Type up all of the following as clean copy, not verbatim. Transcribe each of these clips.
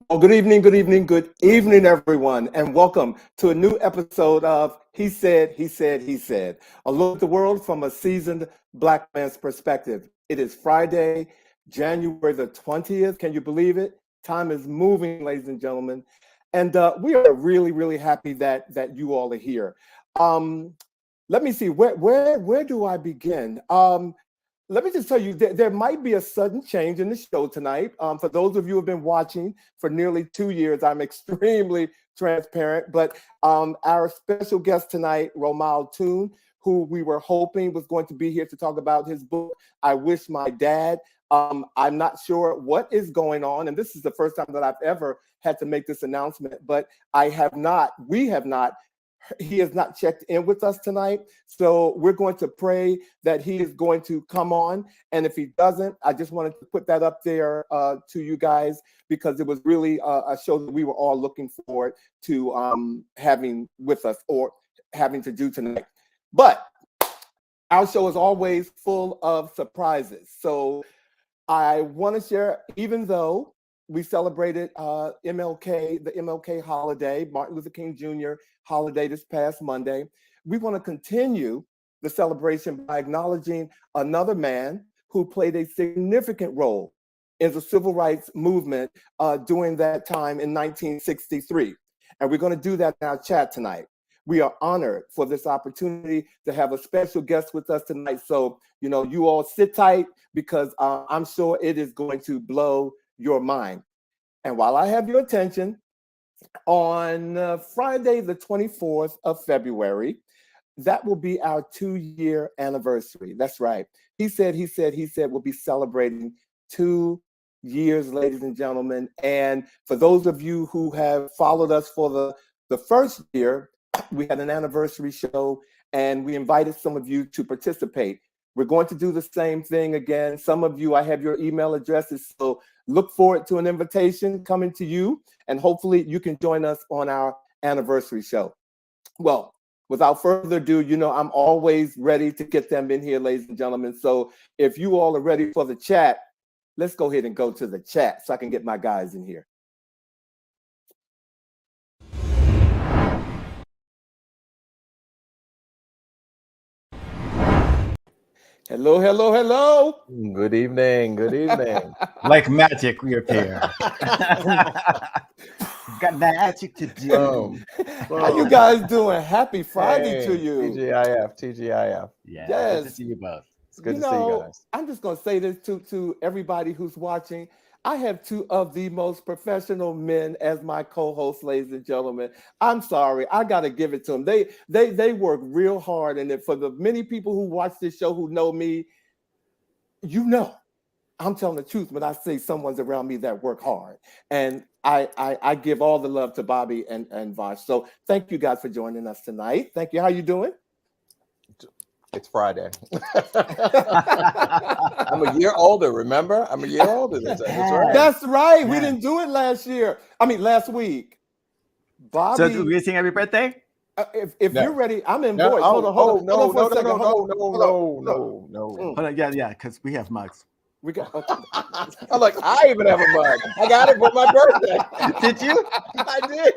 Well, good evening, everyone, and welcome to a new episode of He Said. A look at the world from a seasoned Black man's perspective. It is Friday, January the 20th. Can you believe it? Time is moving, ladies and gentlemen. And we are really, really happy that you all are here. Um, Let me see, where do I begin? Let me just tell you, there might be a sudden change in the show tonight. For those of you who have been watching for nearly 2 years, I'm extremely transparent. But our special guest tonight, Romal Tune, who we were hoping was going to be here to talk about his book, I Wish My Dad. I'm not sure what is going on, and this is the first time that I've ever had to make this announcement, but we have not he has not checked in with us tonight. So we're going to pray that he is going to come on. And if he doesn't, I just wanted to put that up there to you guys because it was really a show that we were all looking forward to having with us or having to do tonight. But our show is always full of surprises. So I want to share, even though we celebrated the MLK holiday, Martin Luther King Jr. holiday this past Monday, we want to continue the celebration by acknowledging another man who played a significant role in the civil rights movement during that time in 1963. And we're going to do that in our chat tonight. We are honored for this opportunity to have a special guest with us tonight. So, you all sit tight because I'm sure it is going to blow your mind. And while I have your attention, on Friday, the 24th of February, that will be our 2-year anniversary. That's right. He said, we'll be celebrating 2 years, ladies and gentlemen. And for those of you who have followed us for the first year, we had an anniversary show and we invited some of you to participate. We're going to do the same thing again. Some of you, I have your email addresses, so look forward to an invitation coming to you, and hopefully you can join us on our anniversary show. Well, without further ado, I'm always ready to get them in here, ladies and gentlemen. So if you all are ready for the chat, let's go ahead and go to the chat so I can get my guys in here. Hello, hello, hello. Good evening. Good evening. Like magic, we appear. Got magic to do. Boom. How you guys doing? Happy Friday to you. TGIF. Yeah, Yes. good to see you both. It's good to see you guys. I'm just going to say this to everybody who's watching. I have two of the most professional men as my co-hosts, ladies and gentlemen. I'm sorry, I got to give it to them. They work real hard, and for the many people who watch this show who know me, I'm telling the truth when I say someone's around me that work hard. And I give all the love to Boddie and Vash. So thank you guys for joining us tonight. Thank you. How you doing? It's Friday. I'm a year older, remember? I'm a year older. That's right. That's right. Yeah. We didn't do it last week. Bobby, So, do we sing happy birthday? if No. you're ready, I'm in No, voice. Hold on for a second. no. Hold on, yeah, because we have mugs. We got. I'm like, I even have a mug. I got it for my birthday. Did you? I did.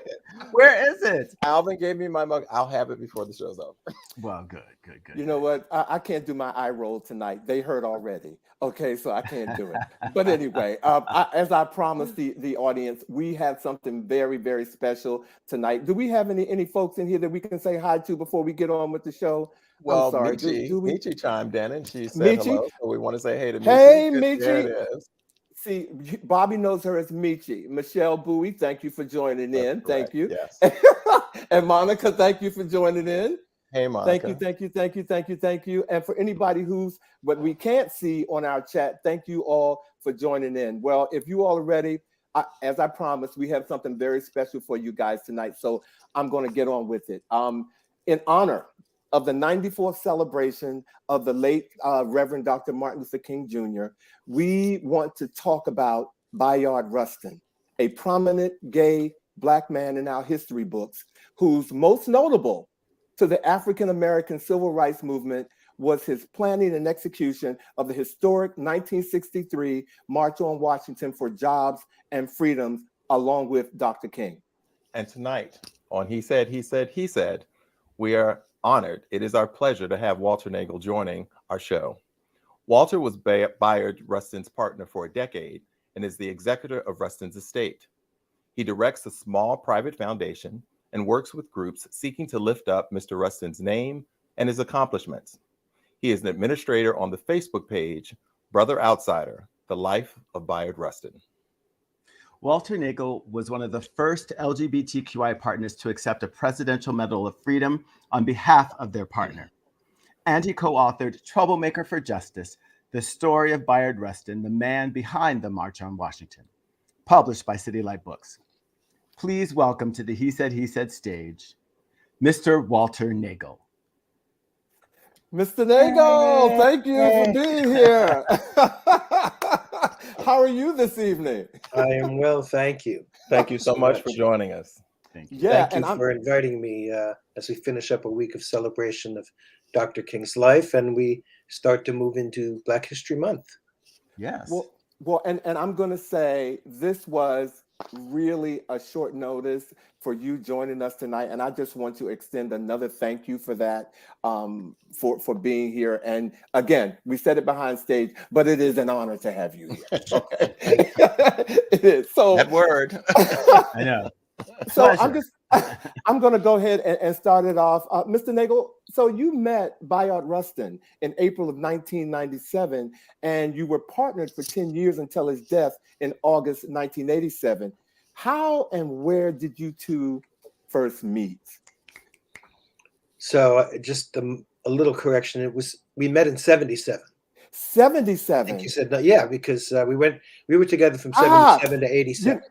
Where is it? Alvin gave me my mug. I'll have it before the show's over. Well, good. You know what? I can't do my eye roll tonight. They hurt already. Okay, so I can't do it. But anyway, as I promised the audience, we have something very, very special tonight. Do we have any folks in here that we can say hi to before we get on with the show? Well, I'm sorry. Michi chimed in and she said Michi? hello. So we want to say hey to Michi. Hey, There Michi. it is. See, Bobby knows her as Michi. Michelle Bowie, thank you for joining in. Thank you. Yes. And Monica, thank you for joining in. Hey, Monica. Thank you. And for anybody what we can't see on our chat, thank you all for joining in. Well, if you all are ready, as I promised, we have something very special for you guys tonight. So I'm going to get on with it. In honor of the 94th celebration of the late Reverend Dr. Martin Luther King Jr., we want to talk about Bayard Rustin, a prominent gay Black man in our history books, who's most notable to the African-American civil rights movement was his planning and execution of the historic 1963 March on Washington for Jobs and Freedoms along with Dr. King. And tonight on He Said, He Said, He Said, we are honored. It is our pleasure to have Walter Nagel joining our show. Walter was Bayard Rustin's partner for a decade and is the executor of Rustin's estate. He directs a small private foundation and works with groups seeking to lift up Mr. Rustin's name and his accomplishments. He is an administrator on the Facebook page, Brother Outsider, The Life of Bayard Rustin. Walter Nagel was one of the first LGBTQI partners to accept a Presidential Medal of Freedom on behalf of their partner. And he co-authored Troublemaker for Justice, The Story of Bayard Rustin, the man behind the March on Washington, published by City Light Books. Please welcome to the He Said stage, Mr. Walter Nagel. Mr. Nagel, thank you for being here. How are you this evening? I am well, thank you. Thank you so much for joining us. Thank you. Yeah, Thank you for inviting me as we finish up a week of celebration of Dr. King's life and we start to move into Black History Month. Yes. Well, and I'm going to say this was really a short notice for you joining us tonight, and I just want to extend another thank you for that, for being here. And again, we said it behind stage, but it is an honor to have you here. Okay, it is. So That word. I know. So Pleasure. I'm going to go ahead and start it off. Mr. Nagel, so you met Bayard Rustin in April of 1997, and you were partnered for 10 years until his death in August 1987. How and where did you two first meet? So just a little correction. We met in 77. 77. I think you said, no, yeah, because we were together from 77 to 87.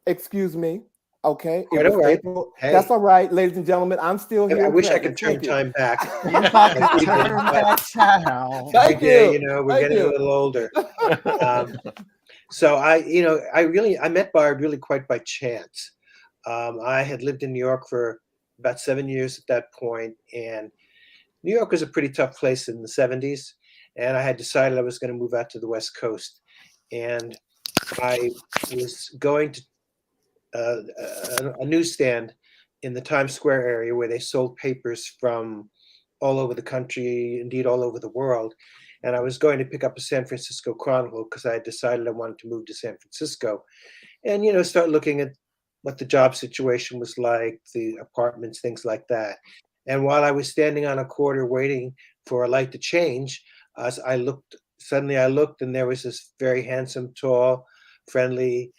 Excuse me. Okay. Quite all right. April. Hey. That's all right, ladies and gentlemen. I'm still here. I wish I could present. turn Thank you. time back. If I could turn back time. Thank Okay, you. we're Thank getting you. a little older. So I met Bayard really quite by chance. I had lived in New York for about 7 years at that point, and New York was a pretty tough place in the 70s, and I had decided I was going to move out to the West Coast, and I was going to a newsstand in the Times Square area where they sold papers from all over the country, indeed all over the world. And I was going to pick up a San Francisco Chronicle because I had decided I wanted to move to San Francisco and, start looking at what the job situation was like, the apartments, things like that. And while I was standing on a corner waiting for a light to change, suddenly I looked and there was this very handsome, tall, friendly,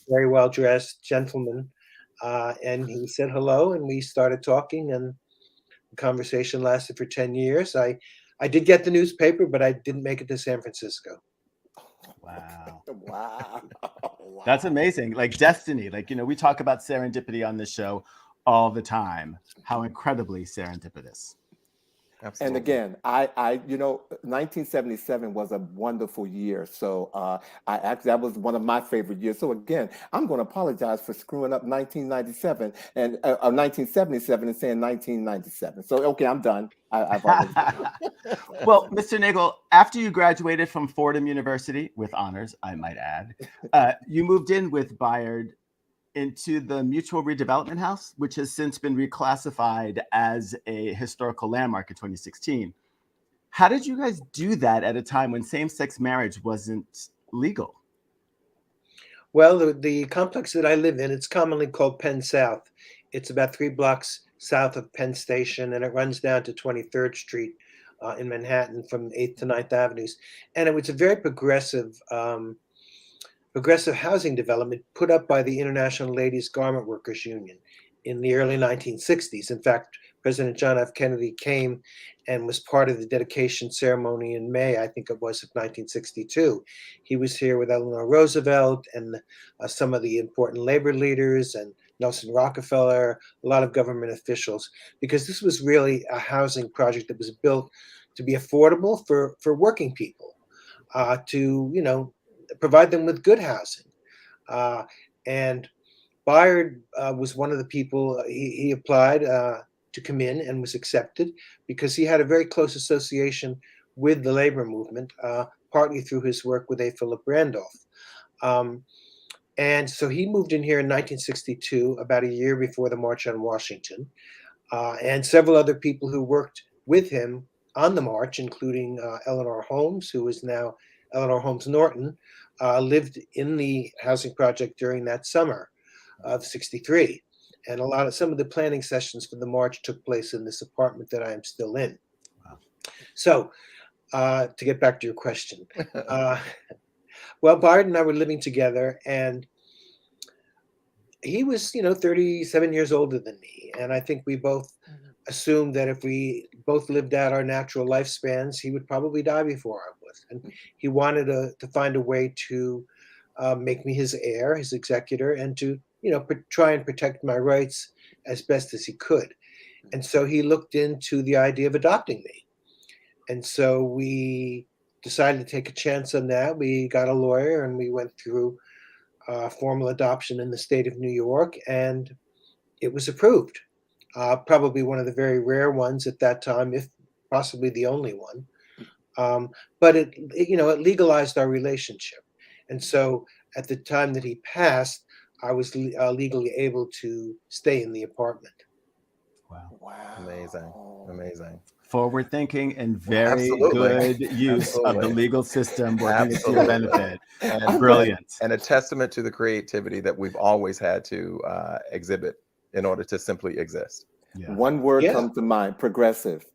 very well-dressed gentleman, and he said hello, and we started talking, and the conversation lasted for 10 years. I did get the newspaper, but I didn't make it to San Francisco. Wow. Wow. That's amazing. Like destiny. Like, we talk about serendipity on this show all the time. How incredibly serendipitous. And Absolutely. again, I 1977 was a wonderful year. So that was one of my favorite years. So again, I'm going to apologize for screwing up 1997 and 1977 and saying 1997. So okay, I'm done. I've already done. Well, Mr. Nagel, after you graduated from Fordham University with honors, I might add, you moved in with Bayard into the Mutual Redevelopment House, which has since been reclassified as a historical landmark in 2016. How did you guys do that at a time when same-sex marriage wasn't legal? Well, the complex that I live in, it's commonly called Penn South. It's about 3 blocks south of Penn Station, and it runs down to 23rd Street in Manhattan from 8th to 9th Avenues. And it was a very progressive housing development put up by the International Ladies Garment Workers Union in the early 1960s. In fact, President John F. Kennedy came and was part of the dedication ceremony in May, I think it was, of 1962. He was here with Eleanor Roosevelt and some of the important labor leaders and Nelson Rockefeller, a lot of government officials, because this was really a housing project that was built to be affordable for working people, to, provide them with good housing. And Bayard was one of the people, he applied to come in and was accepted because he had a very close association with the labor movement, partly through his work with A. Philip Randolph. And so he moved in here in 1962, about a year before the March on Washington, and several other people who worked with him on the march, including Eleanor Holmes, who is now Eleanor Holmes Norton, lived in the housing project during that summer of '63. And some of the planning sessions for the march took place in this apartment that I am still in. Wow. So, to get back to your question, well, Bard and I were living together, and he was, 37 years older than me. And I think we both assumed that if we both lived out our natural lifespans, he would probably die before I would. And he wanted to find a way to make me his heir, his executor, and to, try and protect my rights as best as he could. And so he looked into the idea of adopting me. And so we decided to take a chance on that. We got a lawyer and we went through formal adoption in the state of New York, and it was approved. Probably one of the very rare ones at that time, if possibly the only one. But it legalized our relationship. And so at the time that he passed, I was legally able to stay in the apartment. Wow. Amazing. Forward thinking and very Absolutely. good use of the Absolutely. legal system working to your Absolutely. benefit. And Brilliant. And a testament to the creativity that we've always had to exhibit in order to simply exist. Yeah. One word Yeah. comes to mind: progressive.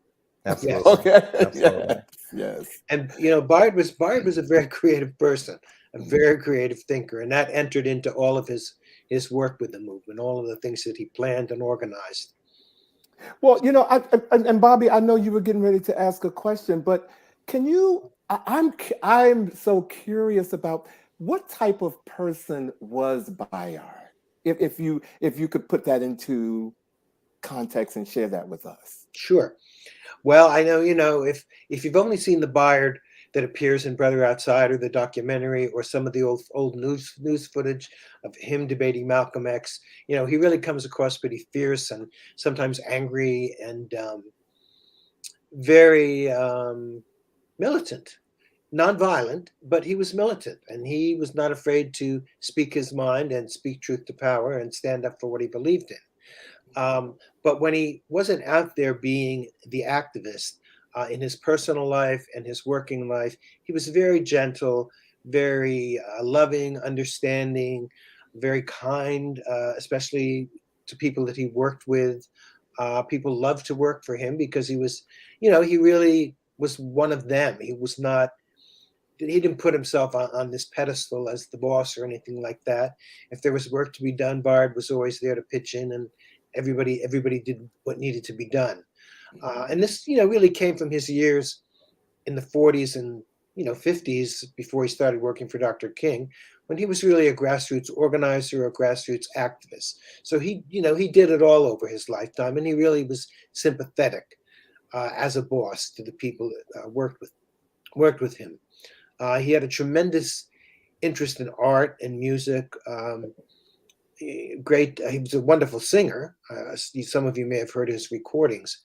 Absolutely. Yes. Okay. Absolutely. Yes. And Bard was a very creative person, a very creative thinker, and that entered into all of his work with the movement, all of the things that he planned and organized. Well, and Bobby, I know you were getting ready to ask a question, but can you? I'm so curious about what type of person was Bayard. If you could put that into context and share that with us. Sure. Well, I know, if you've only seen the Bayard that appears in Brother Outsider, the documentary, or some of the old news footage of him debating Malcolm X, he really comes across pretty fierce and sometimes angry and very militant. Nonviolent, but he was militant, and he was not afraid to speak his mind and speak truth to power and stand up for what he believed in. But when he wasn't out there being the activist in his personal life and his working life, he was very gentle, very loving, understanding, very kind, especially to people that he worked with. People loved to work for him because he was, he really was one of them. He didn't put himself on this pedestal as the boss or anything like that. If there was work to be done, Bard was always there to pitch in, and everybody did what needed to be done. And this, really came from his years in the 40s and 50s before he started working for Dr. King, when he was really a grassroots organizer, a grassroots activist. So he did it all over his lifetime, and he really was sympathetic as a boss to the people that worked with him. He had a tremendous interest in art and music. He was a wonderful singer. Some of you may have heard his recordings.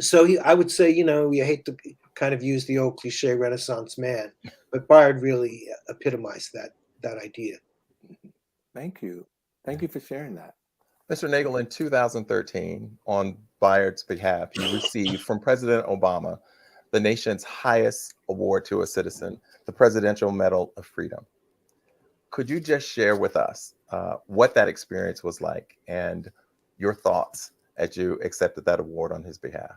So I would say, you hate to kind of use the old cliche Renaissance man, but Bayard really epitomized that idea. Thank you. Thank you for sharing that. Mr. Nagel, in 2013, on Bayard's behalf, he received from President Obama the nation's highest award to a citizen, the Presidential Medal of Freedom. Could you just share with us what that experience was like and your thoughts as you accepted that award on his behalf?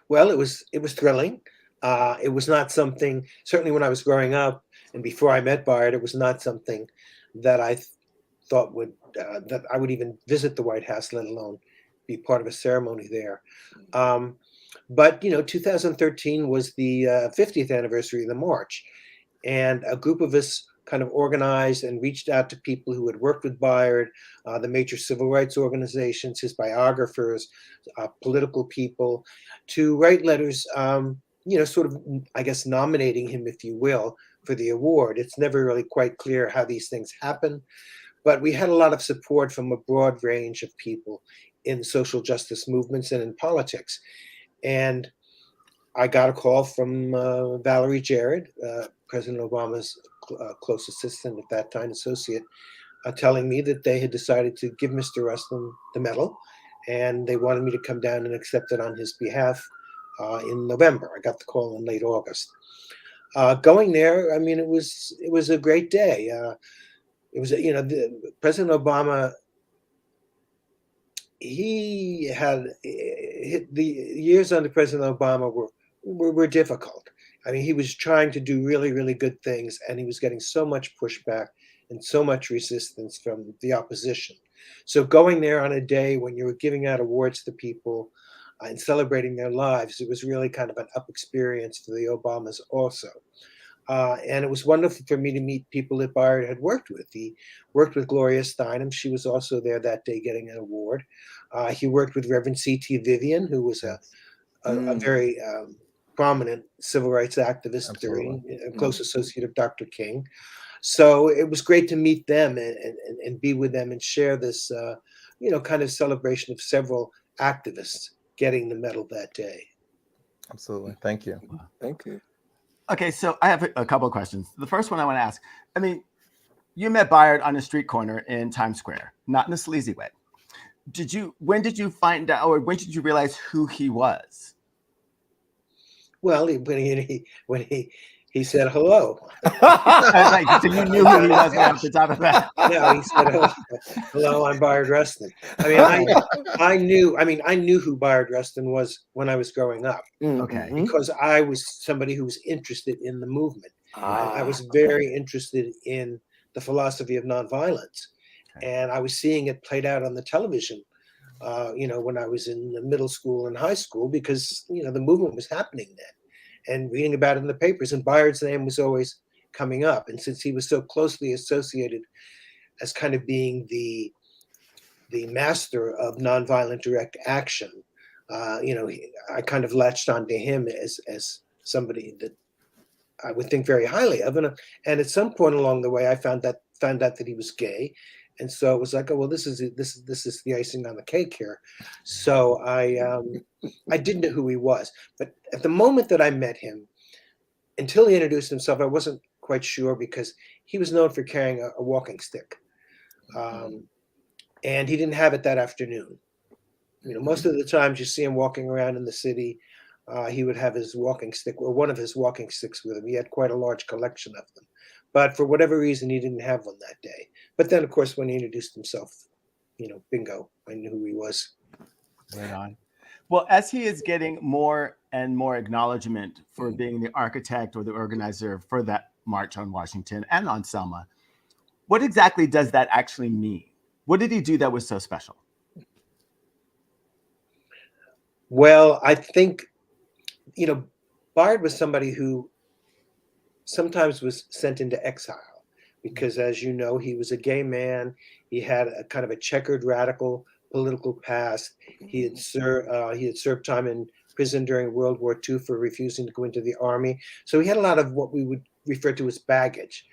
Well, it was thrilling. It was not something, certainly when I was growing up and before I met Bayard, it was not something that I thought that I would even visit the White House, let alone be part of a ceremony there. But 2013 was the 50th anniversary of the march, and a group of us kind of organized and reached out to people who had worked with Bayard, the major civil rights organizations, his biographers, political people, to write letters, sort of, I guess, nominating him, if you will, for the award. It's never really quite clear how these things happen, but we had a lot of support from a broad range of people in social justice movements and in politics. And I got a call from Valerie Jarrett, President Obama's close assistant at that time, associate, telling me that they had decided to give Mr. Rustin the medal, and they wanted me to come down and accept it on his behalf in November. I got the call in late August. Going there, I mean, it was a great day. It was, President Obama. He had the years under President Obama were difficult. I mean, he was trying to do really, really good things, and he was getting so much pushback and so much resistance from the opposition. So going there on a day when you were giving out awards to people and celebrating their lives, it was really kind of an up experience for the Obamas also. And it was wonderful for me to meet people that Bayard had worked with. He worked with Gloria Steinem. She was also there that day getting an award. He worked with Reverend C.T. Vivian, who was a very prominent civil rights activist, during a close associate of Dr. King. So it was great to meet them and be with them and share this, kind of celebration of several activists getting the medal that day. Absolutely. Thank you. Thank you. Okay, so I have a couple of questions. The first one I want to ask, I mean, you met Bayard on a street corner in Times Square, not in a sleazy way. When did you find out, or when did you realize who he was? Well, when he said hello. Like, so you knew who he was right off the top of that. Yeah, he said, hello, I'm Bayard Rustin. I mean, I knew who Bayard Rustin was when I was growing up. Okay. Because I was somebody who was interested in the movement. I was very interested in the philosophy of nonviolence. And I was seeing it played out on the television, when I was in the middle school and high school, because, the movement was happening then, and reading about it in the papers. And Bayard's name was always coming up. And since he was so closely associated as kind of being the master of nonviolent direct action, I kind of latched onto him as somebody that I would think very highly of. And at some point along the way, I found out that he was gay. And so it was like, oh, well, this is the icing on the cake here. So I didn't know who he was. But at the moment that I met him, until he introduced himself, I wasn't quite sure, because he was known for carrying a walking stick. And he didn't have it that afternoon. Most of the times you see him walking around in the city, he would have his walking stick, or one of his walking sticks, with him. He had quite a large collection of them. But for whatever reason, he didn't have one that day. But then, of course, when he introduced himself, bingo, I knew who he was. Right on. Well, as he is getting more and more acknowledgement for being the architect or the organizer for that march on Washington and on Selma, what exactly does that actually mean? What did he do that was so special? Well, I think, Bayard was somebody who sometimes was sent into exile, because, as you know, he was a gay man. He had a kind of a checkered radical political past. He had served time in prison during World War II for refusing to go into the army. So he had a lot of what we would refer to as baggage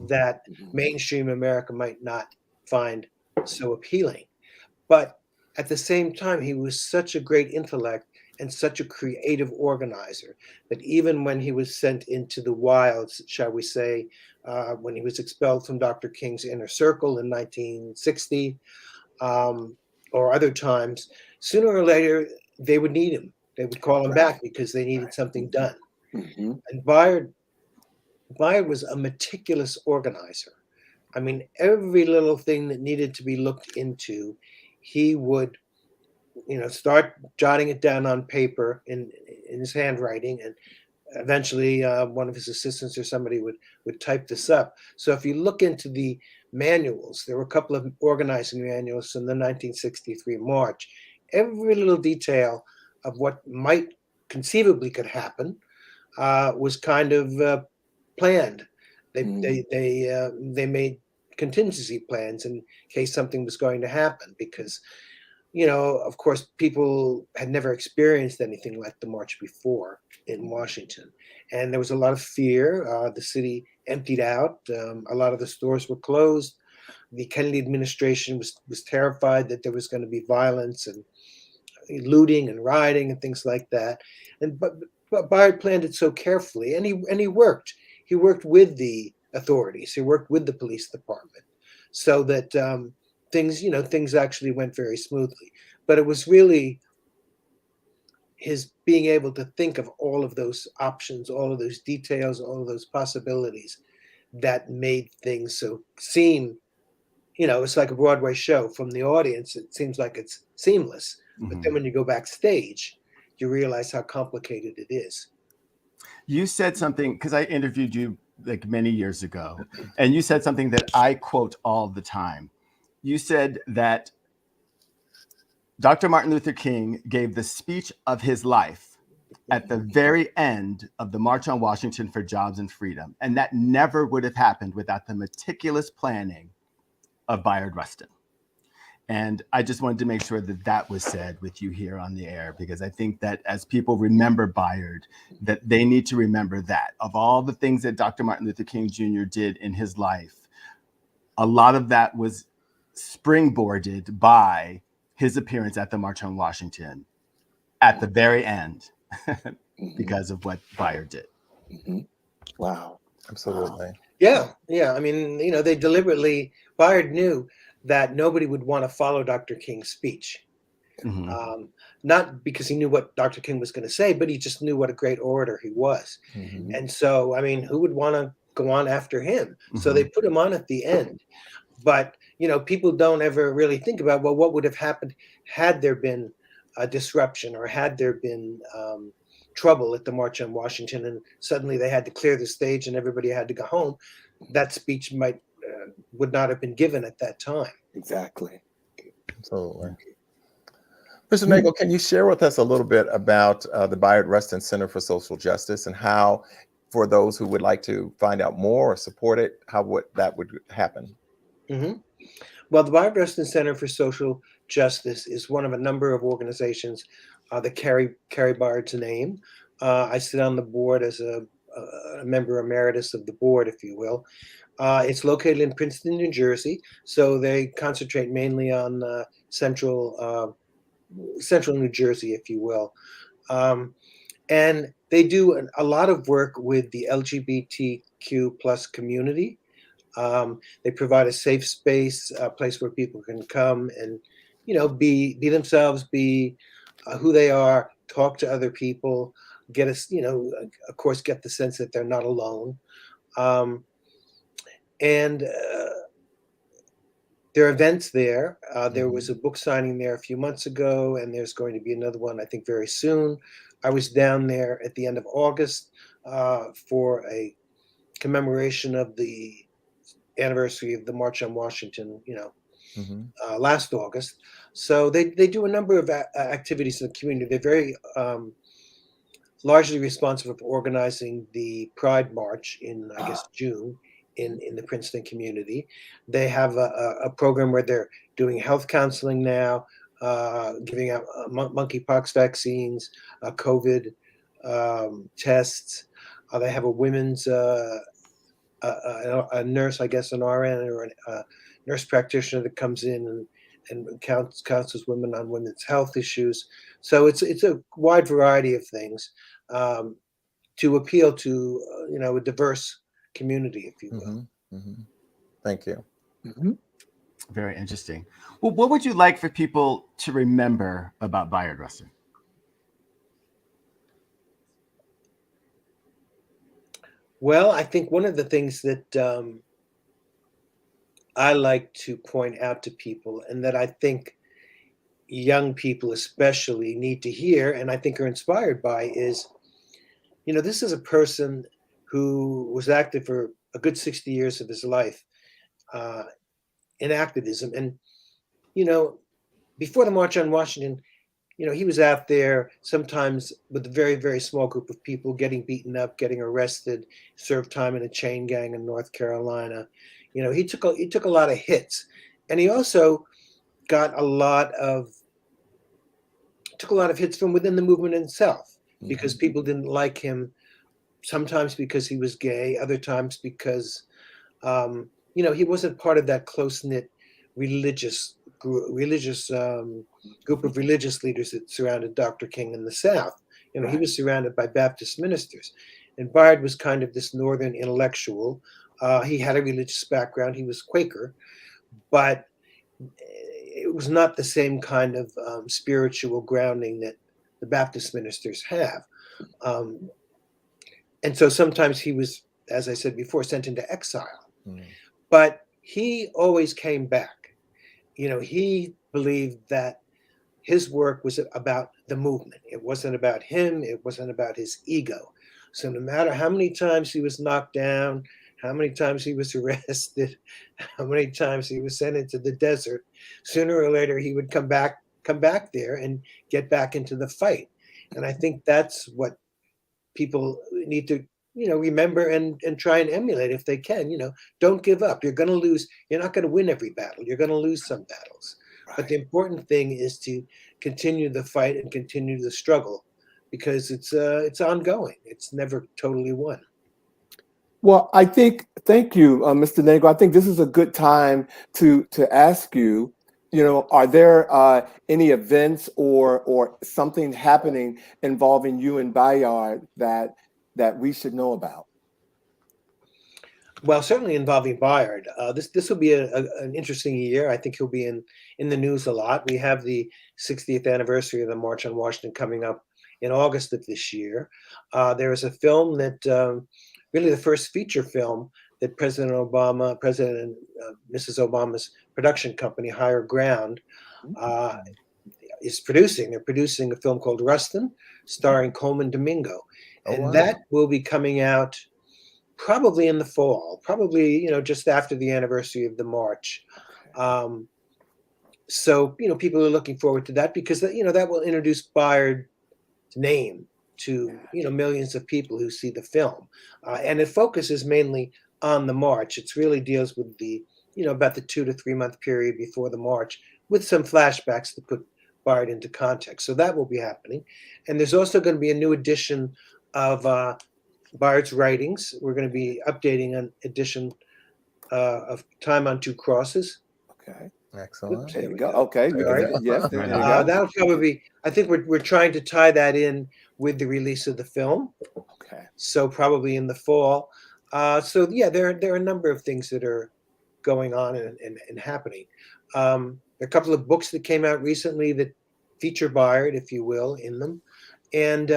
that mainstream America might not find so appealing. But at the same time, he was such a great intellect and such a creative organizer that even when he was sent into the wilds, shall we say, when he was expelled from Dr. King's inner circle in 1960, or other times, sooner or later, they would need him. They would call him back because they needed something done. And Bayard was a meticulous organizer. I mean, every little thing that needed to be looked into, he would start jotting it down on paper in his handwriting, and eventually one of his assistants or somebody would type this up. So if you look into the manuals, there were a couple of organizing manuals from the 1963 March. Every little detail of what might conceivably could happen was kind of planned. They made contingency plans in case something was going to happen, because of course, people had never experienced anything like the march before in Washington. And there was a lot of fear. The city emptied out. A lot of the stores were closed. The Kennedy administration was terrified that there was going to be violence and looting and rioting and things like that. But Bayard planned it so carefully, and he worked. He worked with the authorities. He worked with the police department, so that things actually went very smoothly. But it was really his being able to think of all of those options, all of those details, all of those possibilities that made things so seem, it's like a Broadway show. From the audience, it seems like it's seamless. But then when you go backstage, you realize how complicated it is. You said something, because I interviewed you like many years ago, and you said something that I quote all the time. You said that Dr. Martin Luther King gave the speech of his life at the very end of the March on Washington for Jobs and Freedom. And that never would have happened without the meticulous planning of Bayard Rustin. And I just wanted to make sure that that was said with you here on the air, because I think that as people remember Bayard, that they need to remember that of all the things that Dr. Martin Luther King Jr. did in his life, a lot of that was springboarded by his appearance at the March on Washington at the very end because of what Bayard did. Wow. Absolutely. Yeah. I mean, they deliberately, Bayard knew that nobody would want to follow Dr. King's speech. Not because he knew what Dr. King was going to say, but he just knew what a great orator he was. And so, I mean, who would want to go on after him? So they put him on at the end. But, people don't ever really think about, well, what would have happened had there been a disruption, or had there been trouble at the March on Washington, and suddenly they had to clear the stage and everybody had to go home. That speech would not have been given at that time. Exactly. Absolutely. Mr. Nagel, can you share with us a little bit about the Bayard Rustin Center for Social Justice, and how, for those who would like to find out more or support it, how that would happen? Well, the Bayard Rustin Center for Social Justice is one of a number of organizations that carry Bayard's name. I sit on the board as a member emeritus of the board, if you will. It's located in Princeton, New Jersey, so they concentrate mainly on central New Jersey, if you will. And they do a lot of work with the LGBTQ plus community. They provide a safe space, a place where people can come and, be themselves, be who they are, talk to other people, get us, of course, get the sense that they're not alone. And there are events there. There was a book signing there a few months ago, and there's going to be another one, I think, very soon. I was down there at the end of August for a commemoration of the anniversary of the March on Washington, last August. So they do a number of activities in the community. They're very largely responsible for organizing the Pride March in, I guess, June in the Princeton community. They have a program where they're doing health counseling now, giving out monkeypox vaccines, COVID tests. They have a women's a nurse, I guess, an RN or a nurse practitioner that comes in and counsels women on women's health issues. So it's a wide variety of things to appeal to a diverse community, if you will. Thank you. Very interesting. Well, what would you like for people to remember about Bayard Rustin? Well, I think one of the things that I like to point out to people, and that I think young people especially need to hear, and I think are inspired by, is, this is a person who was active for a good 60 years of his life in activism. And, before the March on Washington, he was out there sometimes with a very, very small group of people, getting beaten up, getting arrested, served time in a chain gang in North Carolina. He took a lot of hits, and he also got a lot of hits from within the movement itself, because people didn't like him, sometimes because he was gay, other times because he wasn't part of that close-knit religious group of religious leaders that surrounded Dr. King in the South. He was surrounded by Baptist ministers, and Bayard was kind of this northern intellectual He had a religious background. He was Quaker, but it was not the same kind of spiritual grounding that the Baptist ministers have. And so sometimes he was, as I said before, sent into exile. But he always came back. He believed that his work was about the movement. It wasn't about him. It wasn't about his ego. So no matter how many times he was knocked down, how many times he was arrested, how many times he was sent into the desert, sooner or later he would come back there and get back into the fight. And I think that's what people need to remember and try and emulate if they can. Don't give up. You're going to lose. You're not going to win every battle. You're going to lose some battles. Right. But the important thing is to continue the fight and continue the struggle, because it's ongoing. It's never totally won. Well, thank you, Mr. Nagel. I think this is a good time to ask you, are there any events or something happening involving you and Bayard that we should know about? Well, certainly involving Bayard. This will be an interesting year. I think he'll be in the news a lot. We have the 60th anniversary of the March on Washington coming up in August of this year. There is a film that really the first feature film that President and Mrs. Obama's production company, Higher Ground, is producing. They're producing a film called Rustin, starring Coleman Domingo. And that will be coming out probably in the fall, probably, just after the anniversary of the March. So, people are looking forward to that, because, that will introduce Bayard's name to, millions of people who see the film. And it focuses mainly on the March. It really deals with the, about the 2 to 3 month period before the March, with some flashbacks to put Bayard into context. So that will be happening. And there's also going to be a new edition of Bayard's writings. We're going to be updating an edition of Time on Two Crosses. Okay. Excellent. Oops, there we go. Okay. Right. Yes. There you go. That'll probably, I think we're trying to tie that in with the release of the film. Okay. So probably in the fall. So yeah, there are a number of things that are going on and happening. There are a couple of books that came out recently that feature Bayard, if you will, in them. And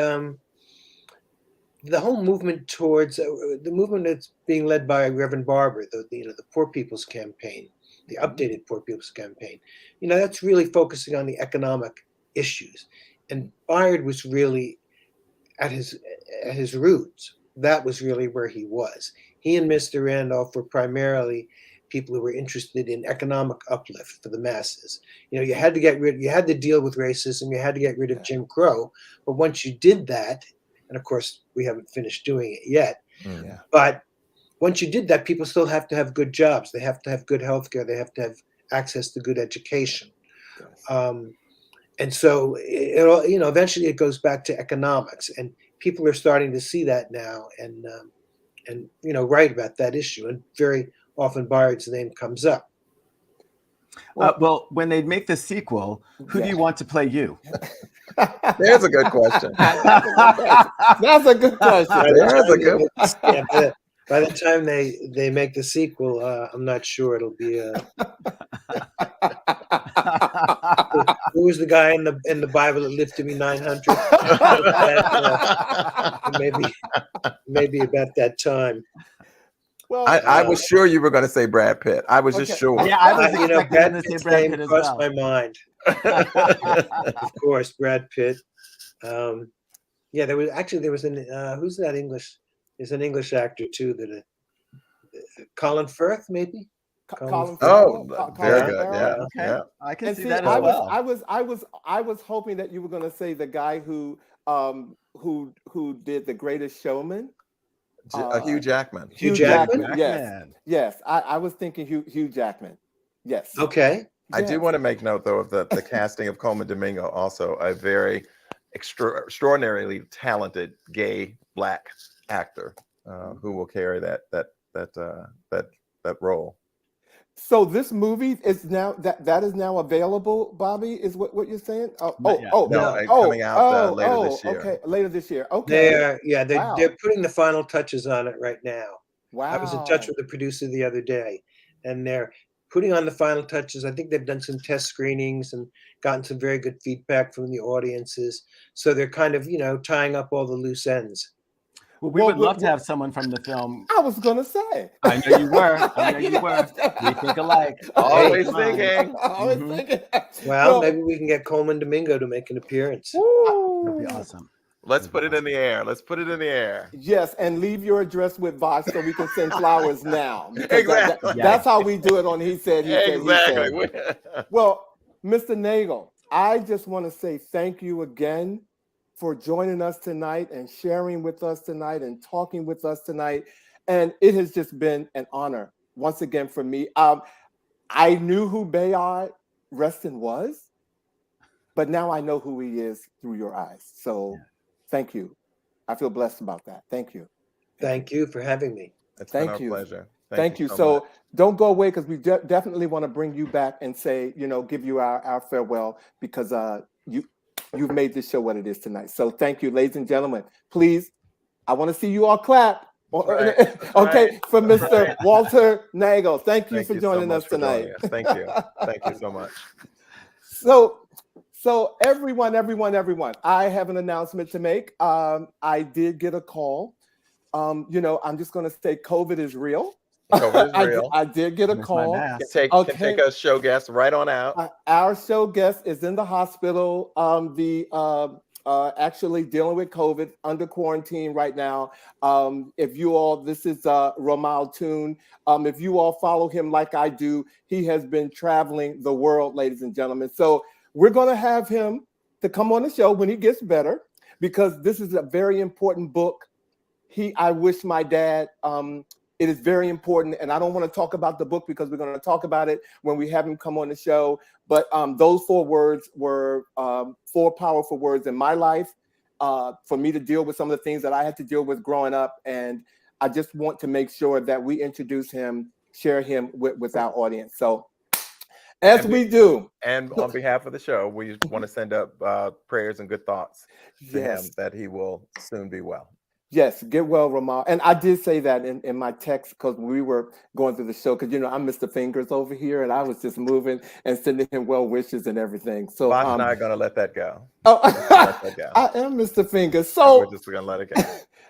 the whole movement towards the movement that's being led by Reverend Barber, the Poor People's Campaign, the updated Poor People's Campaign, that's really focusing on the economic issues. And Bayard was really at his roots. That was really where he was. He and Mr. Randolph were primarily people who were interested in economic uplift for the masses. You had to deal with racism, you had to get rid of Jim Crow. But once you did that, and of course we haven't finished doing it yet, but once you did that, people still have to have good jobs. They have to have good healthcare. They have to have access to good education. And so, eventually it goes back to economics, and people are starting to see that now and write about that issue. And very often Bayard's name comes up. Well, when they make the sequel, who do you want to play you? There's a good question. That's a good question. There's a good one. By the time they make the sequel, I'm not sure it'll be who was the guy in the Bible that lived to be 900? Maybe about that time. Well, I was sure you were going to say Brad Pitt. I was just sure. Yeah, I was expecting to say Brad Pitt as crossed well. my mind. Of course, Brad Pitt. There was an who's that English? There's an English actor too that Colin Firth, maybe. Colin Oh, Farrell. very Colin good. Farrell. Yeah, yeah. I can And see see, that as well. I was hoping that you were going to say the guy who did The Greatest Showman. Hugh Jackman. Hugh Jackman? Yes. I was thinking Hugh Jackman. Yes. Okay. I do want to make note, though, of the casting of Coleman Domingo, also a very extraordinarily talented gay Black actor who will carry that role. So this movie is now that is now available, Bobby, is what you're saying? Coming out later this year. Okay, later this year. Okay. They're putting the final touches on it right now. I was in touch Wow. with the producer the other day, and they're putting on the final touches. I think they've done some test screenings and gotten some very good feedback from the audiences. So they're kind of, tying up all the loose ends. Well, we would love to have someone from the film. I was gonna say. I know you were. I know you were. We think alike. Always Come on. thinking. Always Mhm. thinking. Well, maybe we can get Coleman Domingo to make an appearance. That'd be awesome. Let's put it in the air. Let's put it in the air. Yes, and leave your address with Vash so we can send flowers now. Because Exactly. that's how we do it on He Said, He Said, He Said. Exactly. Well, Mr. Nagel, I just want to say thank you again for joining us tonight and sharing with us tonight and talking with us tonight. And it has just been an honor once again for me. I knew who Bayard Rustin was, but now I know who he is through your eyes. So thank you. I feel blessed about that. Thank you. Thank you for having me. It's Thank been our you. pleasure. Thank you. so So much. don't go away because we definitely want to bring you back and say, give you our farewell because you've made this show what it is tonight. So thank you, ladies and gentlemen. Please, I want to see you all clap. Right. Okay, Right. for Mr. Right. Walter Nagel. Thank you Thank for you so joining much us for tonight. joining us. Thank you. Thank you so much. So everyone, I have an announcement to make. I did get a call. I'm just going to say COVID is real. COVID is real. I did get a Where's my call. mask? Can take a show guest right on out. Our show guest is in the hospital. Actually dealing with COVID, under quarantine right now. This is Romal Tune. If you all follow him like I do, he has been traveling the world, ladies and gentlemen. So we're going to have him to come on the show when he gets better, because this is a very important book. I Wish My Dad. It is very important, and I don't want to talk about the book because we're going to talk about it when we have him come on the show. But those 4 words were 4 powerful words in my life for me to deal with some of the things that I had to deal with growing up. And I just want to make sure that we introduce him, share him with our audience. So we do. And on behalf of the show, we want to send up prayers and good thoughts to him that he will soon be well. Yes, get well, Romal. And I did say that in my text because we were going through the show, because I'm Mr. Fingers over here, and I was just moving and sending him well wishes and everything. So Vash and I are going to let that go. Oh, let that go. I am Mr. Fingers. So we're just going to let it go.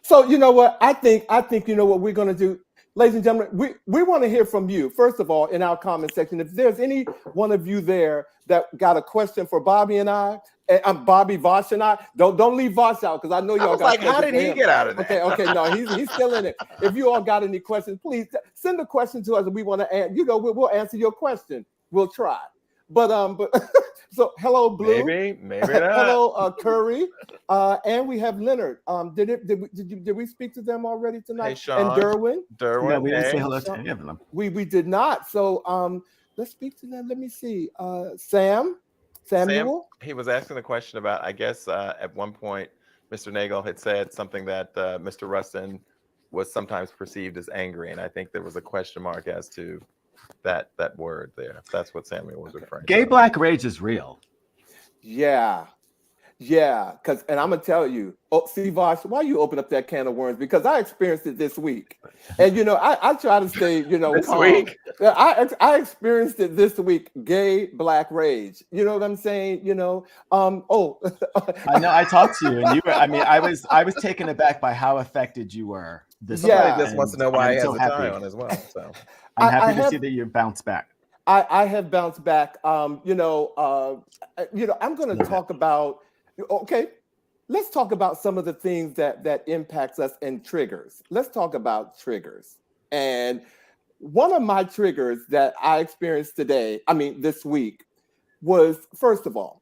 So you know what? I think you know what we're going to do. Ladies and gentlemen, we want to hear from you, first of all, in our comment section. If there's any one of you there that got a question for Bobby and I, Bobby, Vash, and I, don't leave Vash out, because I know y'all got how did he get out of there? Okay, no, he's still in it. If you all got any questions, please send a question to us, and we want to answer. We'll answer your question. We'll try. But so hello, Blue. Maybe not. Hello, Curry. And we have Leonard. Did we speak to them already tonight? Hey, Sean. And Derwin. No, we didn't say hello to any of them. We did not. So let's speak to them. Let me see. Samuel. He was asking the question about, I guess at one point, Mr. Nagel had said something that Mr. Rustin was sometimes perceived as angry, and I think there was a question mark as to that word there. That's what Samuel was referring to. Gay black rage is real. Yeah, and I'm gonna tell you. Oh, see, Vash, why you open up that can of worms? Because I experienced it this week, and I try to stay, this calm. week. I experienced it this week. Gay black rage. You know what I'm saying? I know. I talked to you, and you were. I mean, I was taken aback by how affected you were. Somebody just wants to know why he has a tie on as well. So I'm happy to see that you bounced back. I have bounced back. I'm going to talk about. Okay, let's talk about some of the things that impacts us and triggers. Let's talk about triggers. And one of my triggers that I experienced this week, was, first of all,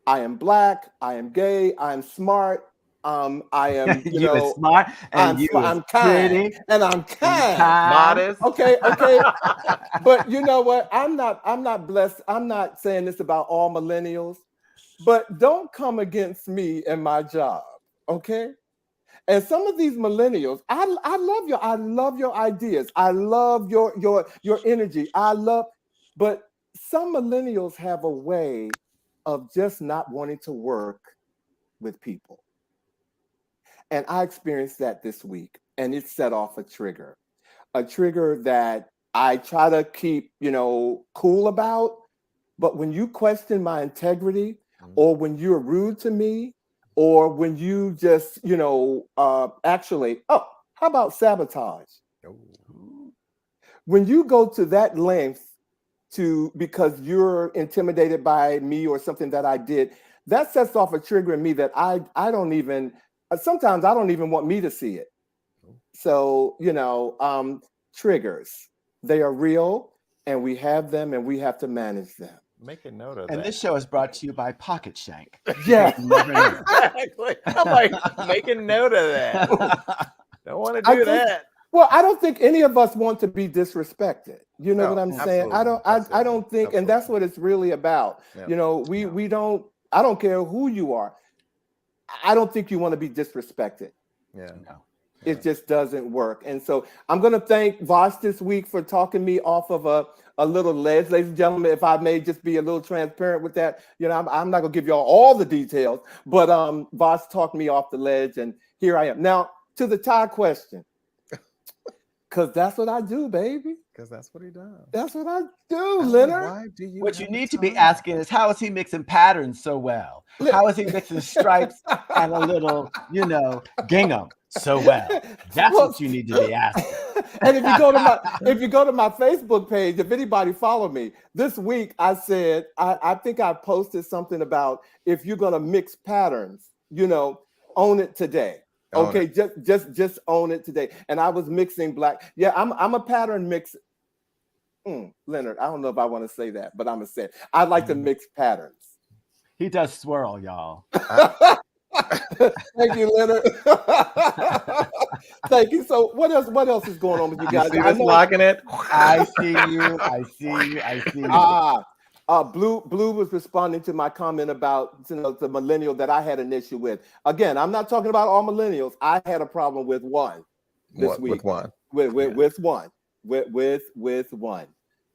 I am black, I am gay, I am smart, I am, smart, and I'm kind, pretty, and I'm kind, modest. Okay. But you know what? I'm not blessed. I'm not saying this about all millennials, but don't come against me and my job, okay? And some of these millennials, I love your ideas. I love your energy. But some millennials have a way of just not wanting to work with people. And I experienced that this week, and it set off a trigger. a trigger that I try to keep, cool about. But when you question my integrity, or when you're rude to me, or when you just, actually, how about sabotage? When you go to that length because you're intimidated by me or something that I did, that sets off a trigger in me that I don't even, sometimes I don't even want me to see it. So, triggers, they are real, and we have them, and we have to manage them. Make a note of that. And this show is brought to you by Pocket Shank. Yeah. You never know. Exactly. I'm like, make a note of that. Don't want to do that. Well, I don't think any of us want to be disrespected. You know No, what I'm saying? absolutely, I don't think, and that's what it's really about. Yeah. We don't, I don't care who you are. I don't think you want to be disrespected. Yeah. No. It just doesn't work. And so I'm going to thank Vash this week for talking me off of a little ledge. Ladies and gentlemen, if I may just be a little transparent with that, I'm not going to give y'all all the details, but Vash talked me off the ledge, and here I am. Now, to the tie question, because that's what I do, baby. Because that's what he does. That's what I do, Leonard. Why do you What you need to be asking is, how is he mixing patterns so well? How is he mixing stripes and a little, gingham so well? That's what you need to be asking. And if you go to my Facebook page, if anybody follow me, this week I said, I think I posted something about, if you're gonna mix patterns, own it today. Okay, just own it today. And I was mixing black. Yeah, I'm a pattern mix. Leonard, I don't know if I want to say that, but I'm gonna say it. I like to mix patterns. He does swirl, y'all. Thank you, Leonard. Thank you. So what else is going on with you guys? See this locking it? I see you. Blue was responding to my comment about the millennial that I had an issue with. Again, I'm not talking about all millennials. I had a problem with one this week. With one. With one. With one.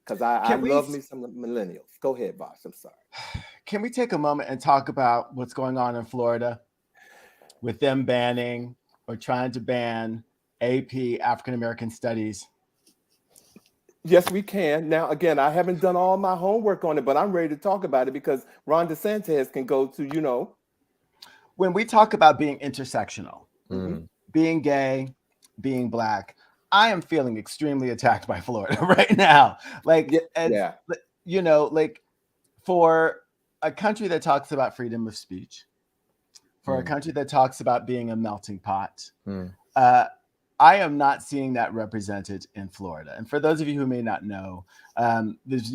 Because I love me some millennials. Go ahead, Bosh. I'm sorry. Can we take a moment and talk about what's going on in Florida with them banning or trying to ban AP African American Studies? Yes, we can. Now, again, I haven't done all my homework on it, but I'm ready to talk about it because Ron DeSantis can go to, When we talk about being intersectional, being gay, being Black, I am feeling extremely attacked by Florida right now. For a country that talks about freedom of speech, for a country that talks about being a melting pot, I am not seeing that represented in Florida. And for those of you who may not know, there's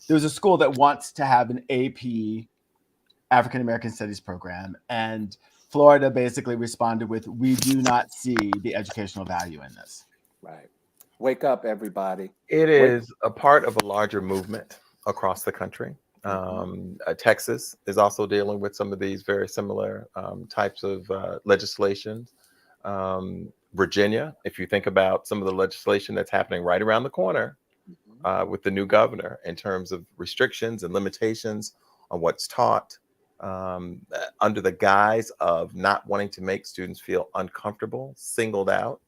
a school that wants to have an AP African American Studies program, and Florida basically responded with, "We do not see the educational value in this." Right. Wake up, everybody. It is a part of a larger movement across the country. Texas is also dealing with some of these very similar types of legislation. Virginia, if you think about some of the legislation that's happening right around the corner with the new governor in terms of restrictions and limitations on what's taught, under the guise of not wanting to make students feel uncomfortable, singled out,